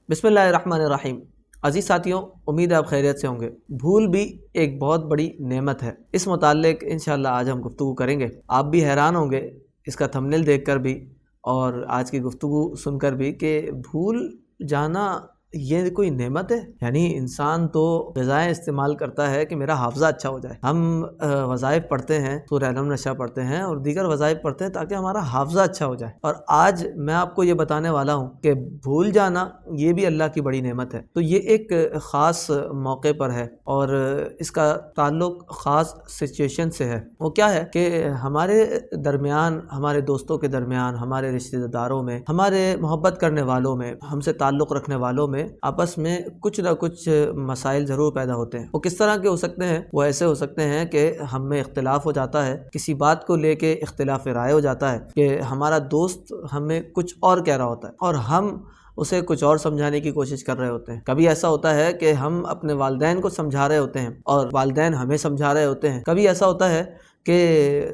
بسم اللہ الرحمن الرحیم۔ عزیز ساتھیوں، امید ہے آپ خیریت سے ہوں گے۔ بھول بھی ایک بہت بڑی نعمت ہے، اس متعلق انشاءاللہ آج ہم گفتگو کریں گے۔ آپ بھی حیران ہوں گے اس کا تھمبنیل دیکھ کر بھی اور آج کی گفتگو سن کر بھی کہ بھول جانا یہ کوئی نعمت ہے۔ یعنی انسان تو غذائیں استعمال کرتا ہے کہ میرا حافظہ اچھا ہو جائے، ہم وظائف پڑھتے ہیں، سورہ الم نشا پڑھتے ہیں اور دیگر وظائف پڑھتے ہیں تاکہ ہمارا حافظہ اچھا ہو جائے۔ اور آج میں آپ کو یہ بتانے والا ہوں کہ بھول جانا یہ بھی اللہ کی بڑی نعمت ہے۔ تو یہ ایک خاص موقع پر ہے اور اس کا تعلق خاص سچویشن سے ہے۔ وہ کیا ہے کہ ہمارے درمیان، ہمارے دوستوں کے درمیان، ہمارے رشتہ داروں میں، ہمارے محبت کرنے والوں میں، ہم سے تعلق رکھنے والوں میں آپس میں کچھ نہ کچھ مسائل ضرور پیدا ہوتے ہیں۔ وہ کس طرح کے ہو سکتے ہیں؟ وہ ایسے ہو سکتے ہیں کہ ہم میں اختلاف ہو جاتا ہے، کسی بات کو لے کے اختلاف رائے ہو جاتا ہے کہ ہمارا دوست ہمیں کچھ اور کہہ رہا ہوتا ہے اور ہم اسے کچھ اور سمجھانے کی کوشش کر رہے ہوتے ہیں۔ کبھی ایسا ہوتا ہے کہ ہم اپنے والدین کو سمجھا رہے ہوتے ہیں اور والدین ہمیں سمجھا رہے ہوتے ہیں۔ کبھی ایسا ہوتا ہے کہ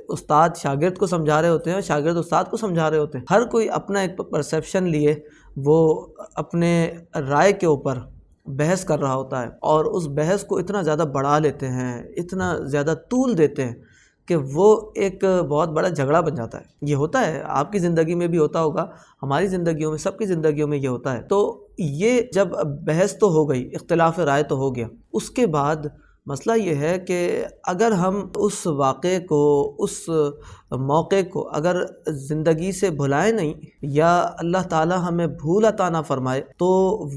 استاد شاگرد کو سمجھا رہے ہوتے ہیں اور شاگرد استاد کو سمجھا رہے ہوتے ہیں۔ ہر کوئی اپنا ایک پرسیپشن لیے وہ اپنے رائے کے اوپر بحث کر رہا ہوتا ہے اور اس بحث کو اتنا زیادہ بڑھا لیتے ہیں، اتنا زیادہ طول دیتے ہیں کہ وہ ایک بہت بڑا جھگڑا بن جاتا ہے۔ یہ ہوتا ہے، آپ کی زندگی میں بھی ہوتا ہوگا، ہماری زندگیوں میں، سب کی زندگیوں میں یہ ہوتا ہے۔ تو یہ جب بحث تو ہو گئی، اختلاف رائے تو ہو گیا، اس کے بعد مسئلہ یہ ہے کہ اگر ہم اس واقعے کو، اس موقع کو اگر زندگی سے بھلائیں نہیں یا اللہ تعالی ہمیں بھول عطا نہ فرمائے تو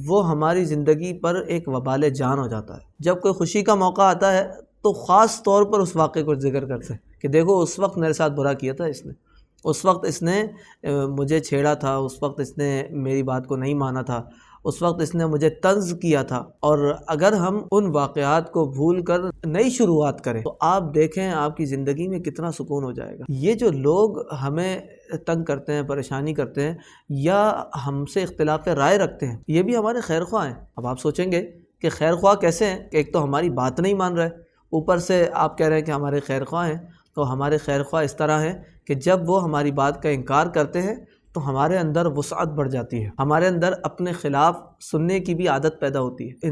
وہ ہماری زندگی پر ایک وبال جان ہو جاتا ہے۔ جب کوئی خوشی کا موقع آتا ہے تو خاص طور پر اس واقعے کو ذکر کرتے ہیں کہ دیکھو اس وقت میرے ساتھ برا کیا تھا اس نے، اس وقت اس نے مجھے چھیڑا تھا، اس وقت اس نے میری بات کو نہیں مانا تھا، اس وقت اس نے مجھے طنز کیا تھا۔ اور اگر ہم ان واقعات کو بھول کر نئی شروعات کریں تو آپ دیکھیں آپ کی زندگی میں کتنا سکون ہو جائے گا۔ یہ جو لوگ ہمیں تنگ کرتے ہیں، پریشانی کرتے ہیں یا ہم سے اختلاف رائے رکھتے ہیں، یہ بھی ہمارے خیر خواہ ہیں۔ اب آپ سوچیں گے کہ خیر خواہ کیسے ہیں کہ ایک تو ہماری بات نہیں مان رہے، اوپر سے آپ کہہ رہے ہیں کہ ہمارے خیر خواہ ہیں۔ تو ہمارے خیر خواہ اس طرح ہیں کہ جب وہ ہماری بات کا انکار کرتے ہیں تو ہمارے اندر وسعت بڑھ جاتی ہے، ہمارے اندر اپنے خلاف سننے کی بھی عادت پیدا ہوتی ہے۔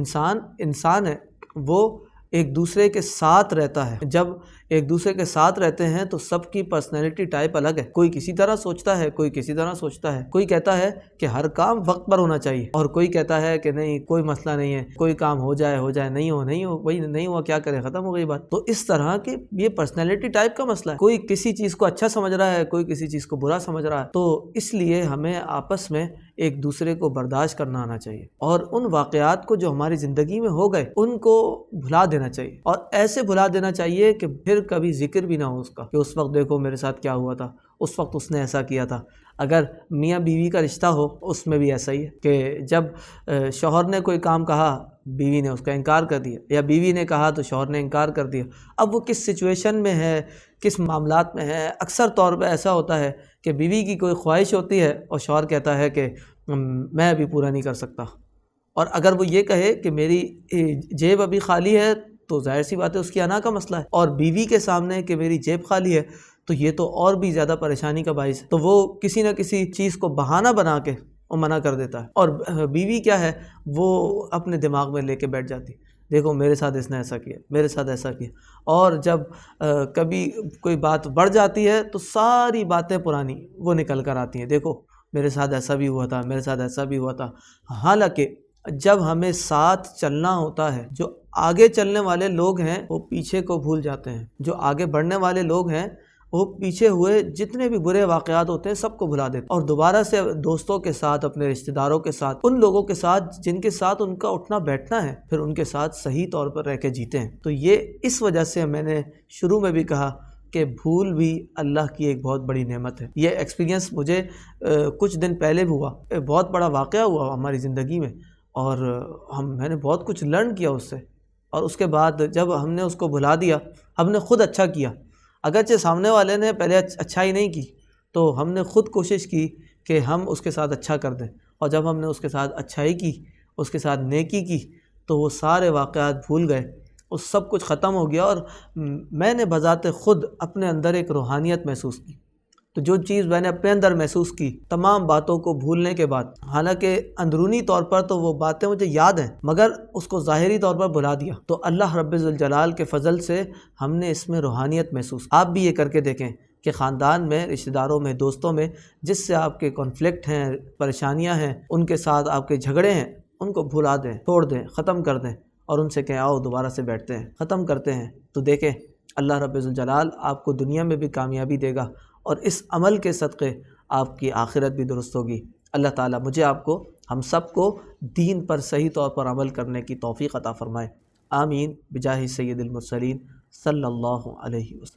انسان ہے، وہ ایک دوسرے کے ساتھ رہتا ہے۔ جب ایک دوسرے کے ساتھ رہتے ہیں تو سب کی پرسنالٹی ٹائپ الگ ہے، کوئی کسی طرح سوچتا ہے، کوئی کسی طرح سوچتا ہے، کوئی کہتا ہے کہ ہر کام وقت پر ہونا چاہیے اور کوئی کہتا ہے کہ نہیں کوئی مسئلہ نہیں ہے، کوئی کام ہو جائے ہو جائے، نہیں ہو وہی نہیں ہوا کیا کرے، ختم ہو گئی بات۔ تو اس طرح کے یہ پرسنالٹی ٹائپ کا مسئلہ ہے، کوئی کسی چیز کو اچھا سمجھ رہا ہے، کوئی کسی چیز کو برا سمجھ رہا ہے۔ تو اس لیے ہمیں آپس میں ایک دوسرے کو برداشت کرنا آنا چاہیے اور ان واقعات کو جو ہماری زندگی میں ہو گئے ان کو بھلا دینا چاہیے، اور ایسے بھلا دینا چاہیے کہ پھر کبھی ذکر بھی نہ ہو اس کا کہ اس وقت دیکھو میرے ساتھ کیا ہوا تھا، اس وقت اس نے ایسا کیا تھا۔ اگر میاں بیوی کا رشتہ ہو اس میں بھی ایسا ہی ہے کہ جب شوہر نے کوئی کام کہا بیوی نے اس کا انکار کر دیا، یا بیوی نے کہا تو شوہر نے انکار کر دیا۔ اب وہ کس سچویشن میں ہے، کس معاملات میں ہے، اکثر طور پہ ایسا ہوتا ہے کہ بیوی کی کوئی خواہش ہوتی ہے اور شوہر کہتا ہے کہ میں ابھی پورا نہیں کر سکتا، اور اگر وہ یہ کہے کہ میری جیب ابھی خالی ہے تو ظاہر سی بات ہے اس کی انا کا مسئلہ ہے، اور بیوی کے سامنے کہ میری جیب خالی ہے تو یہ تو اور بھی زیادہ پریشانی کا باعث ہے۔ تو وہ کسی نہ کسی چیز کو بہانہ بنا کے وہ منع کر دیتا ہے، اور بیوی کیا ہے وہ اپنے دماغ میں لے کے بیٹھ جاتی، دیکھو میرے ساتھ اس نے ایسا کیا، میرے ساتھ ایسا کیا۔ اور جب کبھی کوئی بات بڑھ جاتی ہے تو ساری باتیں پرانی وہ نکل کر آتی ہیں، دیکھو میرے ساتھ ایسا بھی ہوا تھا، میرے ساتھ ایسا بھی ہوا تھا۔ حالانکہ جب ہمیں ساتھ چلنا ہوتا ہے، جو آگے چلنے والے لوگ ہیں وہ پیچھے کو بھول جاتے ہیں، جو آگے بڑھنے والے لوگ ہیں وہ پیچھے ہوئے جتنے بھی برے واقعات ہوتے ہیں سب کو بھلا دیتے ہیں، اور دوبارہ سے دوستوں کے ساتھ، اپنے رشتہ داروں کے ساتھ، ان لوگوں کے ساتھ جن کے ساتھ ان کا اٹھنا بیٹھنا ہے، پھر ان کے ساتھ صحیح طور پر رہ کے جیتے ہیں۔ تو یہ اس وجہ سے میں نے شروع میں بھی کہا کہ بھول بھی اللہ کی ایک بہت بڑی نعمت ہے۔ یہ ایکسپیرینس مجھے کچھ دن پہلے بھی ہوا، بہت بڑا واقعہ ہوا ہماری زندگی میں، اور میں نے بہت کچھ لرن کیا اس سے، اور اس کے بعد جب ہم نے اس کو بھلا دیا، ہم نے خود اچھا کیا، اگرچہ سامنے والے نے پہلے اچھائی نہیں کی تو ہم نے خود کوشش کی کہ ہم اس کے ساتھ اچھا کر دیں، اور جب ہم نے اس کے ساتھ اچھائی کی، اس کے ساتھ نیکی کی، تو وہ سارے واقعات بھول گئے، وہ سب کچھ ختم ہو گیا، اور میں نے بذات خود اپنے اندر ایک روحانیت محسوس کی، تو جو چیز میں نے اپنے اندر محسوس کی، تمام باتوں کو بھولنے کے بعد، حالانکہ اندرونی طور پر تو وہ باتیں مجھے یاد ہیں مگر اس کو ظاہری طور پر بھلا دیا، تو اللہ رب الجلال کے فضل سے ہم نے اس میں روحانیت محسوس۔ آپ بھی یہ کر کے دیکھیں کہ خاندان میں، رشتہ داروں میں، دوستوں میں جس سے آپ کے کنفلکٹ ہیں، پریشانیاں ہیں، ان کے ساتھ آپ کے جھگڑے ہیں، ان کو بھلا دیں، چھوڑ دیں، ختم کر دیں، اور ان سے کہیں آؤ دوبارہ سے بیٹھتے ہیں، ختم کرتے ہیں، تو دیکھیں اللہ رب الجلال آپ کو دنیا میں بھی کامیابی دے گا، اور اس عمل کے صدقے آپ کی آخرت بھی درست ہوگی۔ اللہ تعالیٰ مجھے، آپ کو، ہم سب کو دین پر صحیح طور پر عمل کرنے کی توفیق عطا فرمائے۔ آمین بجاہ سید المرسلین صلی اللہ علیہ وسلم۔